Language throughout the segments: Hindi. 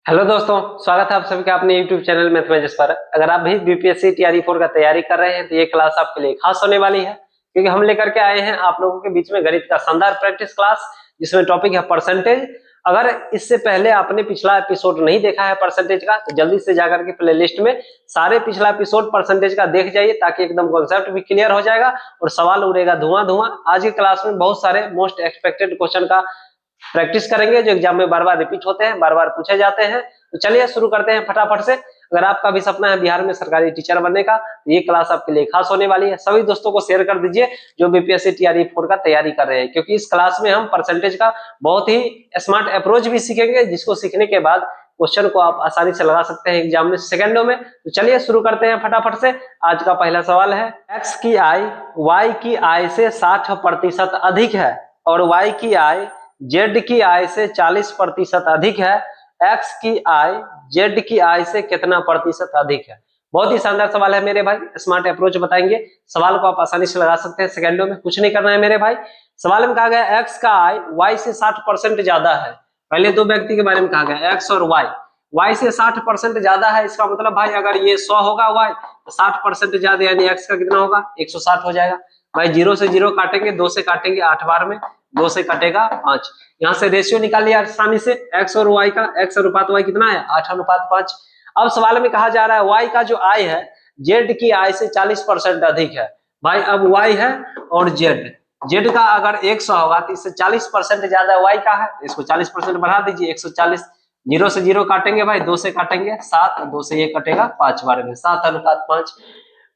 हेलो दोस्तों, स्वागत है आप सभी का अपने YouTube चैनल मैथमेटिक्स पर। अगर आप भी बीपीएससी टीआरई 4 का तैयारी कर रहे हैं तो ये क्लास आपके लिए खास होने वाली है, क्योंकि हम लेकर के आए हैं आप लोगों के बीच में गणित का शानदार प्रैक्टिस क्लास, जिसमें टॉपिक है परसेंटेज। अगर इससे पहले आपने पिछला एपिसोड नहीं देखा है परसेंटेज का, तो जल्दी से जाकर के प्ले लिस्ट में सारे पिछला एपिसोड परसेंटेज का देख जाइए, ताकि एकदम कॉन्सेप्ट भी क्लियर हो जाएगा और सवाल उड़ेगा धुआं धुआं। आज की क्लास में बहुत सारे मोस्ट एक्सपेक्टेड क्वेश्चन का प्रैक्टिस करेंगे, जो एग्जाम में बार बार रिपीट होते हैं, बार बार पूछे जाते हैं। तो चलिए शुरू करते हैं फटाफट से। अगर आपका भी सपना है बिहार में सरकारी टीचर बनने का, तो ये क्लास आपके लिए खास होने वाली है। सभी दोस्तों को शेयर कर दीजिए जो बीपीएससी टीआरई 4 का तैयारी कर रहे हैं, क्योंकि इस क्लास में हम परसेंटेज का बहुत ही स्मार्ट अप्रोच भी सीखेंगे, जिसको सीखने के बाद क्वेश्चन को आप आसानी से लगा सकते हैं एग्जाम में सेकंडों में। तो चलिए शुरू करते हैं फटाफट से। आज का पहला सवाल है, एक्स की आय वाई की आय से 60% अधिक है और वाई की आय जेड की आय से 40% अधिक है। एक्स की आय जेड की आय से कितना प्रतिशत अधिक है? बहुत ही शानदार सवाल है मेरे भाई, स्मार्ट अप्रोच बताएंगे। सवाल को आप आसानी से लगा सकते हैं सेकंडों में, कुछ नहीं करना है मेरे भाई। सवाल में कहा गया एक्स का आय वाई से 60% ज्यादा है। पहले दो व्यक्ति के बारे में कहा गया, एक्स और वाई। वाई से 60% ज्यादा है, इसका मतलब भाई अगर ये 100 होगा वाई, तो 60% ज्यादा यानी एक्स का कितना होगा? 160 हो जाएगा भाई। 0 से 0 काटेंगे, 2 से काटेंगे 8 बार में, 2 से कटेगा 5। यहाँ से रेशियो निकाल लिया आसानी से एक्स और वाई का। एक्स अनुपात वाई कितना है? 8:5। अब सवाल में कहा जा रहा है वाई का जो आय है जेड की आय से 40% अधिक है। भाई अब वाई है और जेड का अगर 100 होगा तो इससे 40% ज्यादा वाई का है, तो इसको 40% बढ़ा दीजिए 140। 0 से 0 काटेंगे भाई, 2 से काटेंगे 7, 2 से ये कटेगा 5 बार में, 7:5।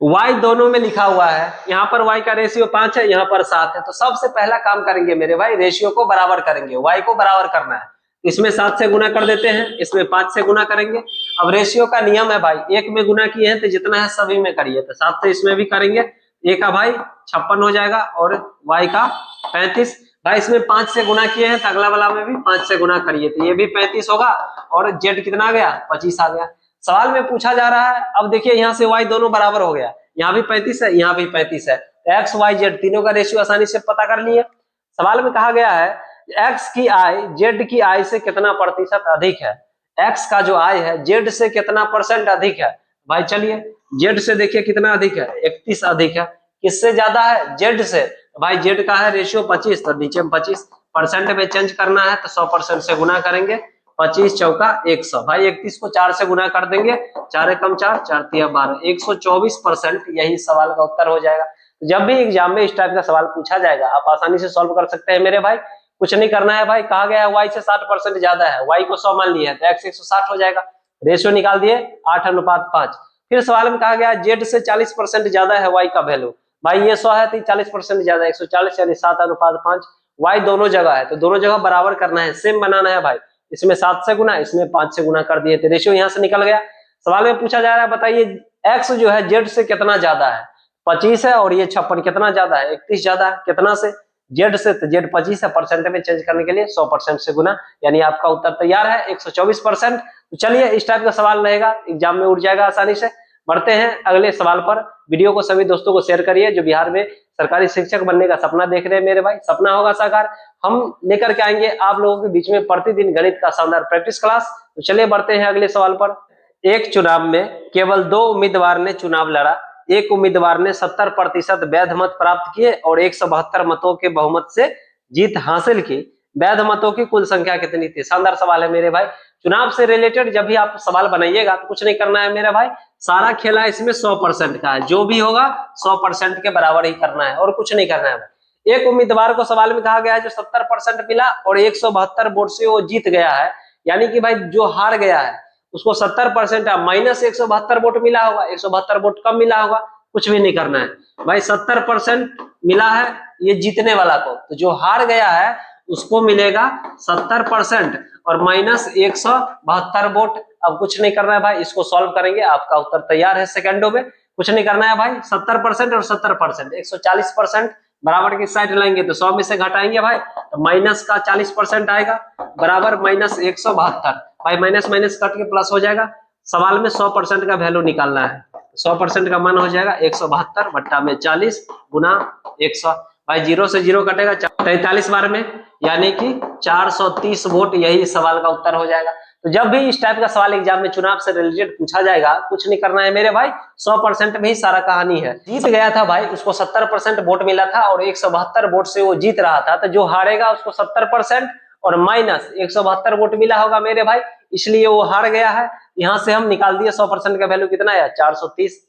y दोनों में लिखा हुआ है, यहाँ पर y का रेशियो 5 है, यहाँ पर 7 है। तो सबसे पहला काम करेंगे मेरे भाई, रेशियो को बराबर करेंगे। y को बराबर करना है, इसमें 7 से गुना कर देते हैं, इसमें 5 से गुना करेंगे। अब रेशियो का नियम है भाई, एक में गुना किए हैं तो जितना है सभी में करिए, तो 7 से इसमें भी करेंगे। a का भाई 56 हो जाएगा और y का 35। भाई इसमें 5 से गुना किए हैं तो अगला वाला में भी 5 से गुना करिए, तो ये भी 35 होगा और z कितना आ गया? 25 आ गया। सवाल में पूछा जा रहा है, अब देखिए यहाँ से y दोनों बराबर हो गया, यहाँ भी 35 है, यहाँ भी 35 है, तो एक्स वाई जेड तीनों का रेशियो आसानी से पता कर लिए। सवाल में कहा गया है एक्स की आय जेड की आय से कितना प्रतिशत अधिक है। एक्स का जो आय है जेड से कितना परसेंट अधिक है? भाई चलिए, जेड से देखिए कितना अधिक है? 31 अधिक है। किससे ज्यादा है? जेड से। भाई जेड का है रेशियो 25, तो नीचे में 25% में चेंज करना है तो 100% से गुना करेंगे। 25 चौका 100। भाई 31 को 4 से गुना कर देंगे, 4 एकम 4, 4 तिया 12, 124%। यही सवाल का उत्तर हो जाएगा। जब भी एग्जाम में इस टाइप का सवाल पूछा जाएगा, आप आसानी से सॉल्व कर सकते हैं मेरे भाई। कुछ नहीं करना है भाई, कहा गया है y से 60% ज्यादा है, y को 100 मान लिया है तो x 160 हो जाएगा। रेशियो निकाल दिए 8:5। फिर सवाल में कहा गया z से 40% ज्यादा है y का वैल्यू। भाई ये 100 है तो 40% ज्यादा है, 140 यानी 7:5। y दोनों जगह है तो दोनों जगह बराबर करना है, सेम बनाना है भाई। इसमें 7 से गुना, इसमें 5 से गुना कर दिए तो रेशियो यहाँ से निकल गया। सवाल में पूछा जा रहा है, बताइए x जो है जेड से कितना ज्यादा है? 25 है और ये 56 कितना ज्यादा है? 31 ज्यादा है। कितना से? जेड से, तो जेड 25 है, परसेंट में चेंज करने के लिए 100% से गुना, यानी आपका उत्तर तैयार है 124%। तो चलिए इस टाइप का सवाल रहेगा, एग्जाम में उठ जाएगा आसानी से। बढ़ते हैं अगले सवाल पर। वीडियो को सभी दोस्तों को शेयर करिए जो बिहार में सरकारी शिक्षक बनने का सपना देख रहे हैं मेरे भाई। सपना होगा साकार, हम लेकर के आएंगे आप लोगों के बीच में प्रतिदिन गणित का शानदार प्रैक्टिस क्लास। तो चलिए बढ़ते हैं अगले सवाल पर। एक चुनाव में केवल 2 उम्मीदवार ने चुनाव लड़ा। एक उम्मीदवार ने 70% वैध मत प्राप्त किए और 172 मतों के बहुमत से जीत हासिल की। वैध मतों की कुल संख्या कितनी थी? शानदार सवाल है मेरे भाई। चुनाव से रिलेटेड जब भी आप सवाल बनाइएगा तो कुछ नहीं करना है मेरे भाई, सारा खेला इसमें 100% का है, जो भी होगा 100% के बराबर ही करना है और कुछ नहीं करना है भाई। एक उम्मीदवार को सवाल में कहा गया है जो 70% मिला और 172 वोट से वो जीत गया है, यानी कि भाई जो हार गया है उसको 70% माइनस 172 वोट मिला होगा, 172 वोट कम मिला होगा। कुछ भी नहीं करना है भाई, 70% मिला है ये जीतने वाला को, तो जो हार गया है उसको मिलेगा 70% और माइनस 172 वोट। अब कुछ नहीं करना है भाई, इसको सॉल्व करेंगे, आपका उत्तर तैयार है सेकंडों में। कुछ नहीं करना है भाई, 70% और 70% 140% बराबर की साइड लाएंगे तो 100 में से घटाएंगे भाई, तो माइनस का 40% आएगा बराबर माइनस 172। भाई माइनस माइनस कट के प्लस हो जाएगा। सवाल में 100% का वैल्यू निकालना है, 100% का मान हो जाएगा 172 बट्टा में 40 गुना 100। भाई 0 से 0 कटेगा 43 बार में, यानी कि 430 वोट, यही सवाल का उत्तर हो जाएगा। तो जब भी इस टाइप का सवाल एग्जाम में चुनाव से रिलेटेड पूछा जाएगा, कुछ नहीं करना है मेरे भाई, 100% में ही सारा कहानी है। जीत गया था भाई, उसको 70% वोट मिला था और 172 वोट से वो जीत रहा था, तो जो हारेगा उसको 70% और माइनस 172 वोट मिला होगा मेरे भाई, इसलिए वो हार गया है। यहाँ से हम निकाल दिए 100% का वैल्यू कितना है, 430।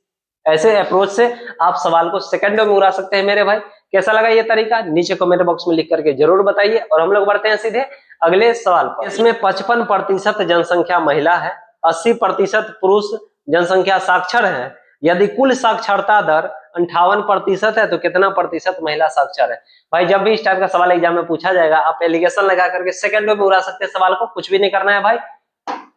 ऐसे अप्रोच से आप सवाल को सेकंडों में उड़ा सकते हैं मेरे भाई। कैसा लगा ये तरीका, नीचे कमेंट बॉक्स में लिख करके जरूर बताइए। और हम लोग बढ़ते हैं सीधे अगले सवाल पर। इसमें 55% जनसंख्या महिला है, 80% पुरुष जनसंख्या साक्षर है। यदि कुल साक्षरता दर 58% है तो कितना प्रतिशत महिला साक्षर है। भाई जब भी इस टाइप का सवाल एग्जाम में पूछा जाएगा, आप एलिगेशन लगा करके सेकंडों में उड़ा सकते हैं सवाल को, कुछ भी नहीं करना है भाई।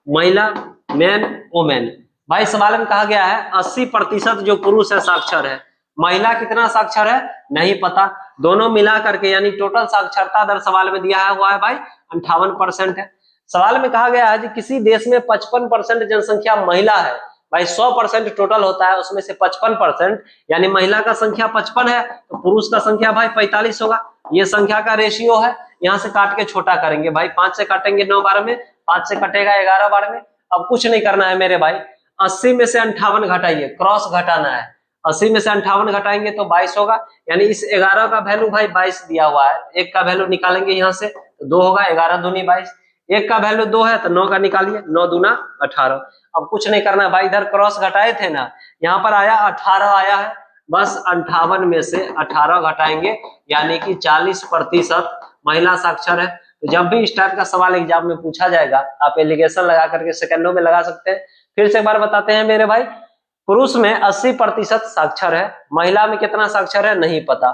महिला, मैन, वोमेन। भाई सवाल में कहा गया है 80% जो पुरुष है साक्षर है, महिला कितना साक्षर है नहीं पता, दोनों मिला करके यानी टोटल साक्षरता दर सवाल में दिया हुआ है भाई 58% है। सवाल में कहा गया है कि किसी देश में 55% जनसंख्या महिला है। भाई 100% टोटल होता है, उसमें से 55% यानी महिला का संख्या 55 है तो पुरुष का संख्या भाई 45 होगा। ये संख्या का रेशियो है, यहाँ से काट के छोटा करेंगे भाई, 5 से काटेंगे 9 बार में, 5 से कटेगा 11 बार में। अब कुछ नहीं करना है मेरे भाई, 80 में से 58 घटाइए, क्रॉस घटाना है। 80 में से 58 घटाएंगे तो 22 होगा, यानी इस 11 का वैल्यू भाई 22 दिया हुआ है। एक का वैल्यू निकालेंगे यहाँ से तो 2 होगा, 11 दूनी 22। एक का वैल्यू 2 है तो 9 का निकालिए, 9 दूना 18। अब कुछ नहीं करना है भाई, इधर क्रॉस घटाए थे ना, यहाँ पर आया 18 आया है, बस 58 में से 18 घटाएंगे यानी कि 40% महिला साक्षर है। तो जब भी इस टाइप का सवाल एग्जाम में पूछा जाएगा, आप एलिगेशन लगा करके सेकंडों में लगा सकते हैं। फिर से एक बार बताते हैं मेरे भाई, पुरुष में 80% साक्षर है, महिला में कितना साक्षर है नहीं पता,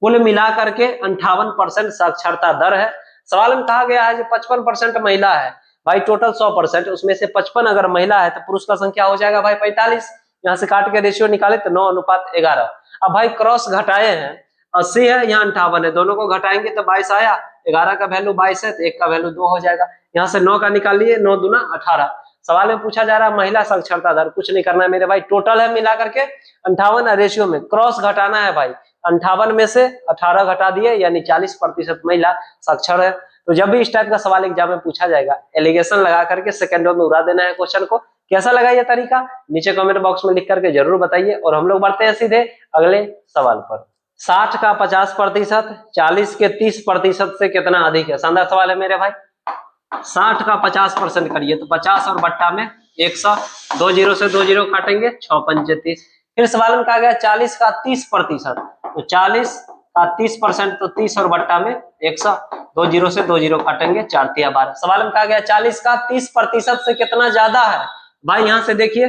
कुल मिला करके 58% साक्षरता दर है। सवाल में कहा गया है कि 55% महिला है, भाई टोटल 100%, उसमें से 55 अगर महिला है तो पुरुष का संख्या हो जाएगा भाई 45। यहाँ से काट के रेशियो निकाले तो 9:11। अब भाई क्रॉस घटाए हैं, 80 है यहाँ 58 है, दोनों को घटाएंगे तो 22 आया, 11 का वैल्यू 22 है तो 1 का वैल्यू 2 हो जाएगा। यहाँ से 9 का निकालिए, 9 दूना 18। सवाल में पूछा जा रहा है महिला साक्षरता दर, कुछ नहीं करना है मेरे भाई, टोटल है मिला करके 58 रेशियो में क्रॉस घटाना है भाई, 58 में से 18 घटा दिए यानी 40% महिला साक्षर है। तो जब भी इस टाइप का सवाल एग्जाम में पूछा जाएगा, एलिगेशन लगा करके सेकंडों में उड़ा देना है क्वेश्चन को। कैसा लगा ये तरीका, नीचे कमेंट बॉक्स में लिख करके जरूर बताइए। और हम लोग बढ़ते हैं सीधे अगले सवाल पर। 60 का 50%, 40 के 30% से कितना अधिक है। शानदार सवाल है मेरे भाई। 60 का 50% करिए तो 50 और बट्टा में 100, 2 जीरो से 2 जीरो काटेंगे, 6 पंचे 30। फिर सवाल में कहा गया 40 का 30%, तो 40 का 30% तो 30 और बट्टा में 100, 2 जीरो से 2 जीरो काटेंगे, 4 तिया 12। सवाल में कहा गया 40 का 30% से कितना ज्यादा है। भाई यहाँ से देखिए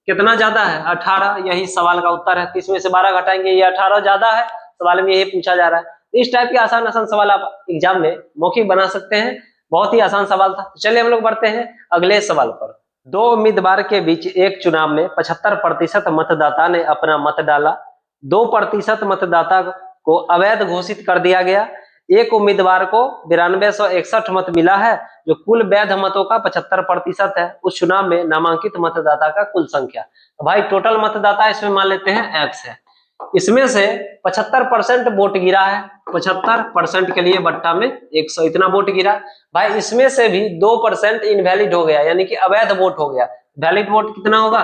कितना ज्यादा है, 18, यही सवाल का उत्तर है। 30 में से 12 घटाएंगे, ये 18 ज्यादा है, सवाल में यही पूछा जा रहा है। इस टाइप के आसान आसान सवाल आप एग्जाम में मौखिक बना सकते हैं, बहुत ही आसान सवाल था। चलिए हम लोग बढ़ते हैं अगले सवाल पर। 2 उम्मीदवार के बीच एक चुनाव में 75% मतदाता ने अपना मत डाला, 2% मतदाता को अवैध घोषित कर दिया गया। एक उम्मीदवार को 9261 मत मिला है, जो कुल वैध मतों का 75% है। उस चुनाव में नामांकित मतदाता का कुल संख्या, तो भाई टोटल मतदाता इसमें मान लेते हैं X है, इसमें से 75% वोट गिरा है, 75% के लिए बट्टा में 100 इतना वोट गिरा। भाई इसमें से भी 2% इनवैलिड हो गया, यानी कि अवैध वोट हो गया। वैलिड वोट कितना होगा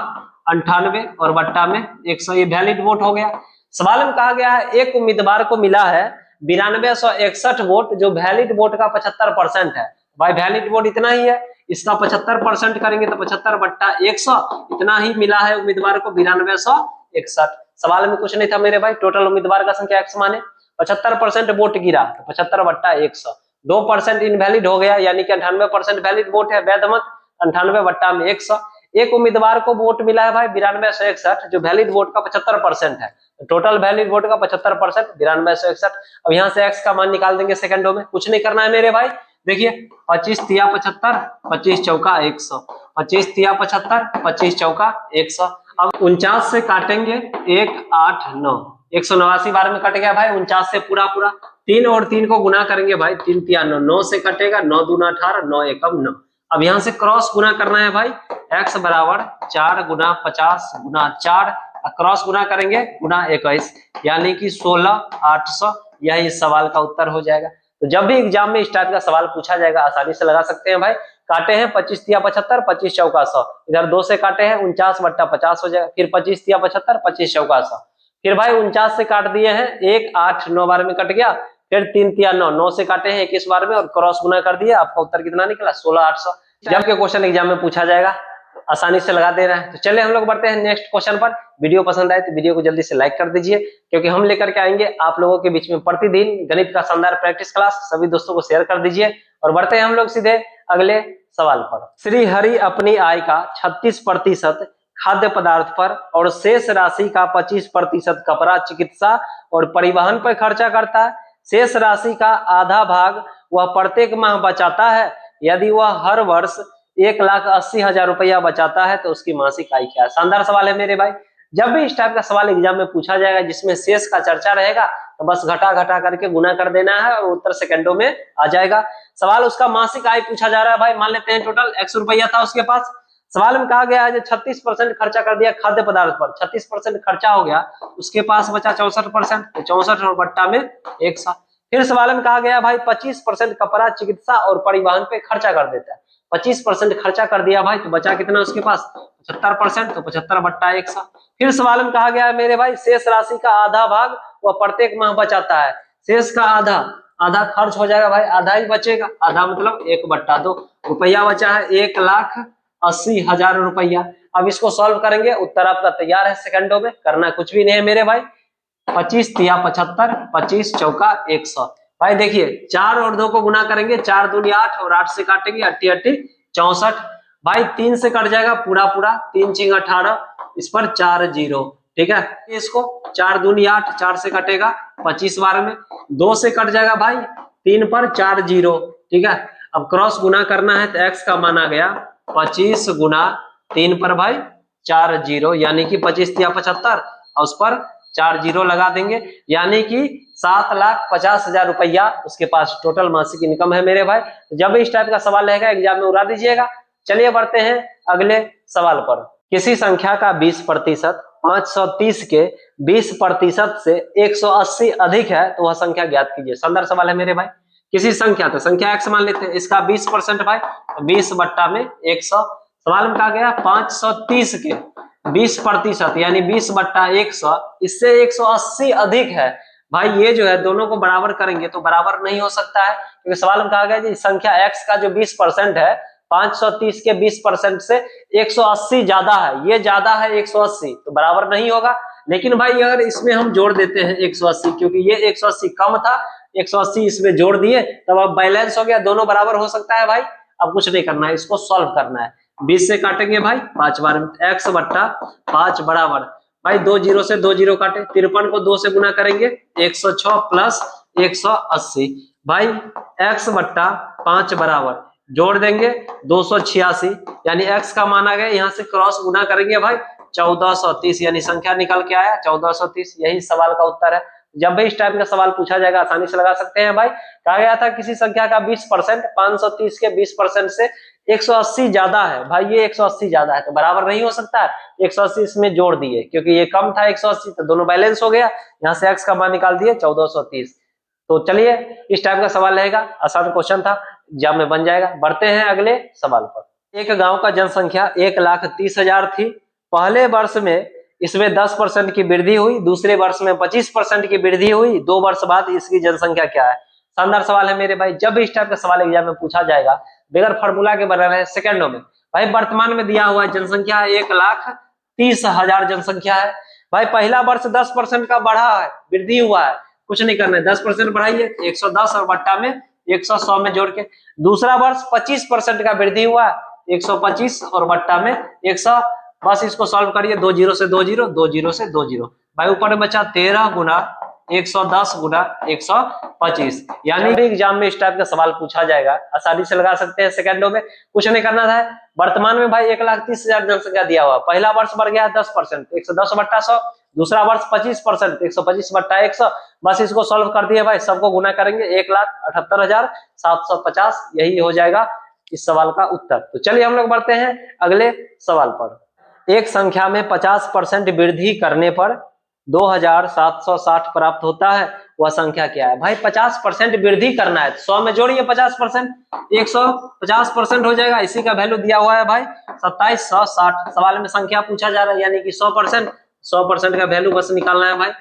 98 और बट्टा में 100, ये वैलिड वोट हो गया। सवाल में कहा गया है एक उम्मीदवार को मिला है 9261 वोट, जो वैलिड वोट का 75% है। भाई वैलिड वोट इतना ही है, इसका 75% करेंगे तो 75 बट्टा 100, इतना ही मिला है उम्मीदवार को 9261। सवाल में कुछ नहीं था मेरे भाई, टोटल उम्मीदवार का संख्या X माने 75% वोट गिरा तो 75 बट्टा 100, 2% इनवैलिड हो गया, यानी कि 98% वैलिड वोट है, वैध मत 98 बट्टा में 100। एक उम्मीदवार को वोट मिला है भाई 9261, जो वैलिड वोट का 75% है, टोटल वैलिड वोट का 75% 9261। अब यहाँ से X का मान निकाल देंगे सेकंडों में, कुछ नहीं करना है मेरे भाई। देखिए 25 तिया 75, 25 चौका 100, 25 तिया 75, 25 चौका 100। अब 49 से काटेंगे 1 8 9, 189 बार में कट गया भाई 49 से पूरा पूरा। 3 और 3 को गुना करेंगे भाई, 3 तिया 9, 9 से कटेगा, 9 दूना 18, 9 एकम 9। अब यहाँ से क्रॉस गुना करना है भाई, X बराबर 4 गुना 50 गुना 4, क्रॉस गुना करेंगे गुना 21, यानी कि 16,800, यही इस सवाल का उत्तर हो जाएगा। तो जब भी एग्जाम में इस टाइप का सवाल पूछा जाएगा आसानी से लगा सकते हैं भाई, काटे हैं 25 तिया 75, 25 चौका 100, इधर 2 से काटे हैं 49 बट्टा 50 हो जाएगा, फिर 25 तिया 75, 25 चौका 100, फिर भाई 49 से काट दिए हैं 1 8 9 बार में कट गया, फिर 3 तिया 9, 9 से काटे हैं 21 बार में और क्रॉस गुना कर दिया, आपका उत्तर कितना निकला 16,800। जब के क्वेश्चन एग्जाम में पूछा जाएगा आसानी से लगा दे रहा है। तो चलिए हम लोग बढ़ते हैं नेक्स्ट क्वेश्चन पर। वीडियो पसंद आए तो वीडियो को जल्दी से लाइक कर दीजिए, क्योंकि हम लेकर के आएंगे आप लोगों के बीच में प्रतिदिन गणित का शानदार प्रैक्टिस क्लास। सभी दोस्तों को शेयर कर दीजिए और बढ़ते हैं हम लोग सीधे अगले सवाल पर। श्री हरि अपनी आय का 36% खाद्य पदार्थ पर और शेष राशि का 25% कपड़ा, चिकित्सा और परिवहन पर खर्चा करता है। शेष राशि का आधा भाग वह प्रत्येक माह बचाता है। यदि वह हर वर्ष 1,80,000 रुपया बचाता है तो उसकी मासिक आय क्या है। शानदार सवाल है मेरे भाई। जब भी इस टाइप का सवाल एग्जाम में पूछा जाएगा जिसमें शेष का चर्चा रहेगा तो बस घटा घटा करके गुना कर देना है और उत्तर सेकंडों में आ जाएगा। सवाल उसका मासिक आय पूछा जा रहा है भाई। मान लेते हैं टोटल 100 रुपया था उसके पास। सवाल में कहा गया है जो 36% खर्चा कर दिया खाद्य पदार्थ पर, 36% खर्चा हो गया, उसके पास बचा 64%, 64 और बट्टा में 100। फिर सवाल में कहा गया भाई 25% कपड़ा, चिकित्सा और परिवहन पे खर्चा कर देता है। 25% खर्चा कर दिया भाई तो बचा कितना उसके पास 75%, तो 75 बट्टा 100। फिर सवाल में कहा गया है मेरे भाई शेष राशि का आधा भाग वह प्रत्येक माह बचाता है। शेष का आधा, आधा खर्च हो जाएगा भाई, आधा ही बचेगा, आधा मतलब 1/2 रुपया बचा है 1,80,000 रुपया। अब इसको सॉल्व करेंगे, उत्तर आपका तैयार है सेकंडों में, करना कुछ भी नहीं है मेरे भाई। 25 तिया 75, 25 चौका 100। भाई देखिए 4 और 2 को गुना करेंगे, 4 दूनी 8 और 8 से काटेंगे 8 8 64। भाई 3 से कट जाएगा पूरा पूरा, 3 6 18, इस पर 4 0, ठीक है। इसको 4 दूनी 8, 4 से कटेगा 25 बार में, 2 से कट जाएगा भाई 3 पर 4 0, ठीक है। अब क्रॉस गुना करना है तो x का मान आ गया 25 गुना 3 पर भाई 4 0, यानी कि 25 तिया 75 और उस पर 4 0 लगा देंगे, यानी कि 7,50,000 रुपया उसके पास टोटल मासिक इनकम है मेरे भाई। जब भी इस टाइप का सवाल रहेगा एग्जाम में उड़ा दीजिएगा। चलिए बढ़ते हैं अगले सवाल पर। किसी संख्या का 20% 530 के 20% से 180 अधिक है तो वह संख्या ज्ञात कीजिए। शानदार सवाल है मेरे भाई। किसी संख्या, तो संख्या x मान लेते हैं, इसका 20% भाई 20 बट्टा में 100। सवाल में कहा गया 530 के 20% यानी 20 बट्टा 100, इससे 180 अधिक है। भाई ये जो है दोनों को बराबर करेंगे तो बराबर नहीं हो सकता है, क्योंकि सवाल में कहा गया कि संख्या x का जो 20% है 530 के 20% से 180 ज्यादा है, ये ज्यादा है 180, तो बराबर नहीं होगा। लेकिन भाई अगर इसमें हम जोड़ देते हैं 180, क्योंकि ये 180 कम था, 180 इसमें जोड़ दिए तब अब बैलेंस हो गया, दोनों बराबर हो सकता है भाई। अब कुछ नहीं करना है, इसको सॉल्व करना है। 20 से काटेंगे भाई 5 बार में, x बट्टा 5 बराबर भाई 2 0 से 2 0 काटे, 53 को 2 से गुना करेंगे 106 प्लस 180 भाई x बट्टा 5 बराबर जोड़ देंगे 286, यानी x का मान आ गया, यहाँ से क्रॉस गुना करेंगे भाई 1430, यानी संख्या निकल के आया 1430। यही सवाल का उत्तर है। जब भी इस टाइप का सवाल पूछा जाएगा आसानी से लगा सकते हैं भाई। कहा गया था किसी संख्या का 20% 530 के 20% से 180 ज्यादा है। भाई ये 180 ज्यादा है तो बराबर नहीं हो सकता है, 180 इसमें जोड़ दिए क्योंकि ये कम था 180, तो दोनों बैलेंस हो गया। यहाँ से x का मान निकाल दिए 1430। तो चलिए इस टाइप का सवाल रहेगा, आसान क्वेश्चन था, एग्जाम में बन जाएगा। बढ़ते हैं अगले सवाल पर। एक गांव का जनसंख्या 1,30,000 थी। पहले वर्ष में इसमें 10% की वृद्धि हुई, दूसरे वर्ष में 25% की वृद्धि हुई, 2 वर्ष बाद इसकी जनसंख्या क्या है। शानदार सवाल है मेरे भाई। जब भी इस टाइप का सवाल एग्जाम में पूछा जाएगा बगैर फार्मूला के बना रहे सेकंडों में। भाई वर्तमान में दिया हुआ जनसंख्या 1,30,000 जनसंख्या है। भाई पहला वर्ष 10% का बढ़ा है, वृद्धि हुआ है, कुछ नहीं करना है, 10% बढ़ाइए 110 और बट्टा में 100 100 में जोड़ के। दूसरा वर्ष 25% का वृद्धि हुआ, 125 और बट्टा में 100, बस इसको सॉल्व करिए, 2 0 से 2 0, 2 0 से 2 0। भाई ऊपर में बचा 13 गुना 110 गुना 125। यानी भी एग्जाम में इस टाइप का सवाल पूछा जाएगा आसानी से लगा सकते हैं सेकंडों में, कुछ नहीं करना था। वर्तमान में भाई 1,30,000 जनसंख्या दिया हुआ, पहला वर्ष बढ़ गया 10%, 110 बट्टा 100, दूसरा वर्ष 25%, 125 बट्टा 100। बस इसको सॉल्व कर दिए भाई, सबको गुना करेंगे 1,78,750, यही हो जाएगा इस सवाल का उत्तर। तो चलिए हम लोग बढ़ते हैं अगले सवाल पर। एक संख्या में 50% वृद्धि करने पर 2,760 प्राप्त होता है वह संख्या क्या है। भाई 50% वृद्धि करना है, 100 में जोड़िए 50%, 150% हो जाएगा। इसी का वैल्यू दिया हुआ है भाई 2760। सवाल में संख्या पूछा जा रहा है यानी कि 100%, 100% का वैल्यू बस निकालना है भाई।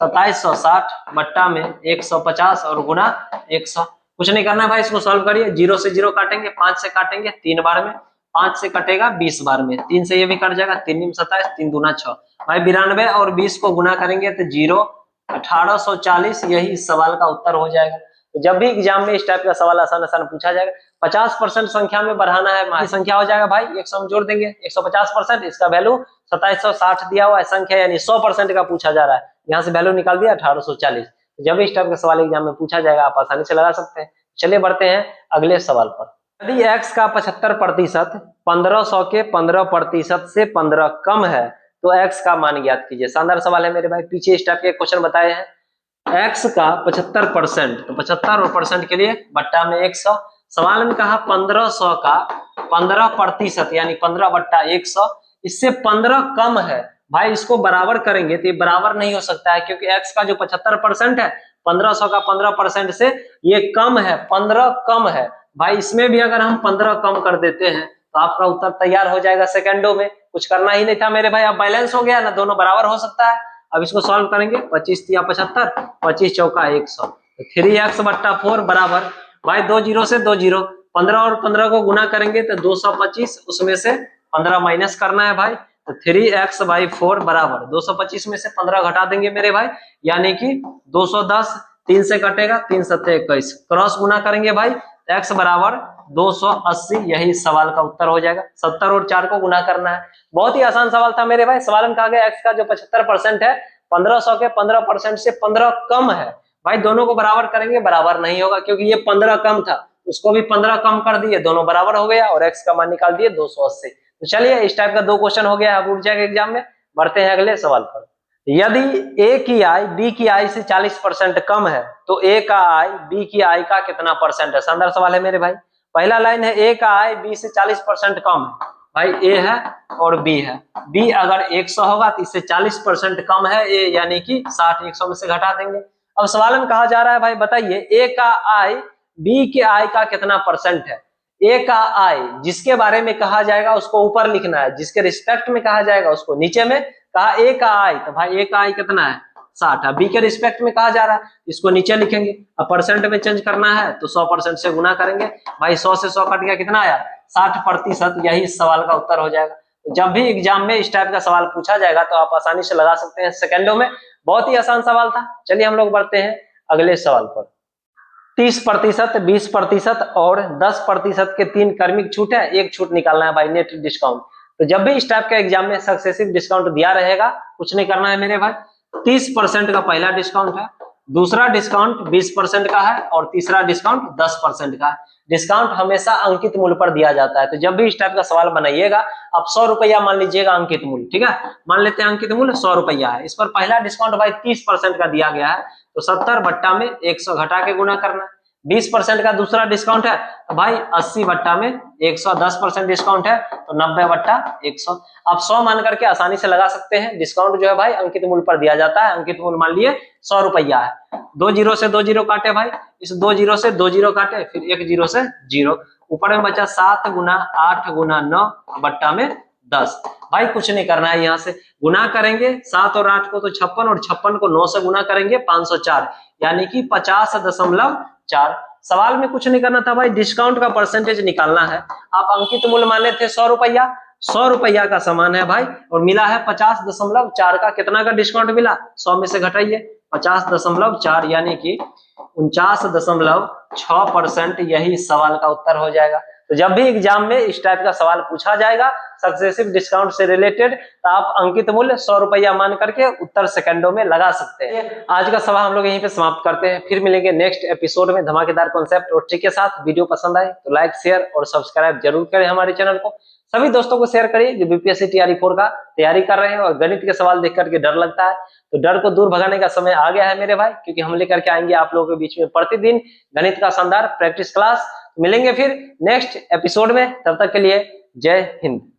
2760 बट्टा में 150 और गुना 100। कुछ नहीं करना है भाई, इसको सॉल्व करिए। 0 से 0 काटेंगे, 5 से काटेंगे 3 बार में, 5 से कटेगा 20 बार में, 3 से ये भी कट जाएगा, 3 दूनी 27, 3 दूना 6। भाई 92 और 20 को गुना करेंगे तो 0 1840, यही इस सवाल का उत्तर हो जाएगा। तो जब भी एग्जाम में इस टाइप का सवाल आसान आसान पूछा जाएगा, 50% संख्या में बढ़ाना है, हमारी संख्या हो जाएगा भाई 100 में जोड़ देंगे 150%, इसका वैल्यू 2760 दिया हुआ है संख्या, यानी 100% का पूछा जा रहा है। यहाँ से वैल्यू निकाल दिया 1840। जब इस टाइप का सवाल एग्जाम में पूछा जाएगा आप आसानी से लगा सकते हैं। चलिए बढ़ते हैं अगले सवाल पर। यदि x का 75% 1500 के 15% से 15 कम है तो x का मान ज्ञात कीजिए। शानदार सवाल है मेरे भाई, पीछे इस टाइप के क्वेश्चन बताए हैं। x का 75%, तो 75 और परसेंट के लिए बट्टा में 100। सवाल में कहा 1500 का 15% यानी 15 बट्टा 100, इससे 15 कम है। भाई इसको बराबर करेंगे तो ये बराबर नहीं हो सकता है, क्योंकि x का जो 75% है 1500 का 15% से ये कम है, 15 कम है। भाई इसमें भी अगर हम 15 कम कर देते हैं तो आपका उत्तर तैयार हो जाएगा सेकंडों में। कुछ करना ही नहीं था मेरे भाई, अब बैलेंस हो गया ना, दोनों बराबर हो सकता है। अब इसको सॉल्व करेंगे, 25 या 75, 25 चौका 100, 3x बट्टा 4 बराबर, भाई 2 जीरो से 2 जीरो, 15 और 15 को गुना करेंगे तो 225, उसमें से 15 माइनस करना है भाई, तो 3x बाई 4 बराबर 225 में से 15 घटा देंगे मेरे भाई, यानी कि 210, 3 से कटेगा 3 सत्ते 21, क्रॉस गुना करेंगे भाई, x बराबर 280, यही सवाल का उत्तर हो जाएगा। 70 और 4 को गुना करना है। बहुत ही आसान सवाल था मेरे भाई। सवाल में कहा गया x का जो 75% है 1500 के 15% से 15 कम है। भाई दोनों को बराबर करेंगे, बराबर नहीं होगा, क्योंकि ये 15 कम था, उसको भी 15 कम कर दिए, दोनों बराबर हो गया और x का मान निकाल दिए 280। तो चलिए इस टाइप का 2 क्वेश्चन हो गया, अब उठ जाएगा एग्जाम में। बढ़ते हैं अगले सवाल पर। यदि a की आय b की आय से 40% कम है तो a का आय b की आय का कितना परसेंट है। शानदार सवाल है मेरे भाई। पहला लाइन है a का आय b से 40% कम है। भाई a है और b है, b अगर 100 होगा तो इससे 40% कम है a, यानी कि 60, 100 में से घटा देंगे। अब सवाल में कहा जा रहा है भाई बताइए a का आय b के आय का कितना परसेंट है। a का आय जिसके बारे में कहा जाएगा उसको ऊपर लिखना है, जिसके रिस्पेक्ट में कहा जाएगा उसको नीचे में। कहा a का आय, तो भाई a का आय कितना है 60 है, b के रिस्पेक्ट में कहा जा रहा है, इसको नीचे लिखेंगे। अब परसेंट में चेंज करना है तो 100% से गुना करेंगे। भाई 100 से 100 कट गया, कितना आया 60%, यही इस सवाल का उत्तर हो जाएगा। तो जब भी एग्जाम में इस टाइप का सवाल पूछा जाएगा तो आप आसानी से लगा सकते हैं सेकंडों में। बहुत ही आसान सवाल था। चलिए हम लोग बढ़ते हैं अगले सवाल पर। 30%, 20% और 10% के 3 क्रमिक छूट है, एक छूट निकालना है भाई, नेट डिस्काउंट। तो जब भी इस टाइप का एग्जाम में सक्सेसिव डिस्काउंट दिया रहेगा, कुछ नहीं करना है मेरे भाई। 30% का पहला डिस्काउंट है, दूसरा डिस्काउंट 20% का है और तीसरा डिस्काउंट 10% का है। डिस्काउंट हमेशा अंकित मूल्य पर दिया जाता है। तो जब भी इस टाइप का सवाल बनाइएगा आप 100 रुपया मान लीजिएगा अंकित मूल्य, ठीक है, मान लेते हैं अंकित मूल्य 100 रुपया है। इस पर पहला डिस्काउंट भाई 30% का दिया गया है, तो 70 बट्टा में 100 घटा के गुना करना है। 20% का दूसरा डिस्काउंट है तो भाई 80 बट्टा में 100, 10% डिस्काउंट है तो 90 बट्टा 100। आप 100 मान करके आसानी से लगा सकते हैं। डिस्काउंट जो है भाई अंकित मूल्य पर दिया जाता है। अंकित मूल्य मान लिए 100 रुपया है। 2 जीरो से 2 जीरो काटे भाई, इस 2 जीरो से 2 जीरो काटे, फिर 1 जीरो से 0, ऊपर में बचा 7 गुना 8 गुना 9 बट्टा में 10। भाई कुछ नहीं करना है, यहाँ से गुना करेंगे 7 और 8 को तो 56, और 56 को 9 से गुना करेंगे 504, यानी कि 50.4। सवाल में कुछ नहीं करना था भाई, डिस्काउंट का परसेंटेज निकालना है। आप अंकित मूल्य माने थे 100 रुपया, 100 रुपया का सामान है भाई, और मिला है 50.4 का। कितना का डिस्काउंट मिला, 100 में से घटाइए 50.4, यानी कि 49.6%, यही सवाल का उत्तर हो जाएगा। तो जब भी एग्जाम में इस टाइप का सवाल पूछा जाएगा सक्सेसिव डिस्काउंट से रिलेटेड, तो आप अंकित मूल्य 100 रुपया मान करके उत्तर सेकंडों में लगा सकते हैं। आज का सवाल हम लोग यहीं पे समाप्त करते हैं, फिर मिलेंगे नेक्स्ट एपिसोड में धमाकेदार कॉन्सेप्ट और ट्रिक के साथ। वीडियो पसंद आए तो लाइक शेयर और सब्सक्राइब जरूर करें हमारे चैनल को। सभी दोस्तों को शेयर करिए जो बीपीएससी टीआरई 4 का तैयारी कर रहे हैं और गणित के सवाल देख करके डर लगता है, तो डर को दूर भगाने का समय आ गया है मेरे भाई, क्योंकि हम लेकर के आएंगे आप लोगों के बीच में प्रतिदिन गणित का शानदार प्रैक्टिस क्लास। मिलेंगे फिर नेक्स्ट एपिसोड में, तब तक के लिए जय हिंद।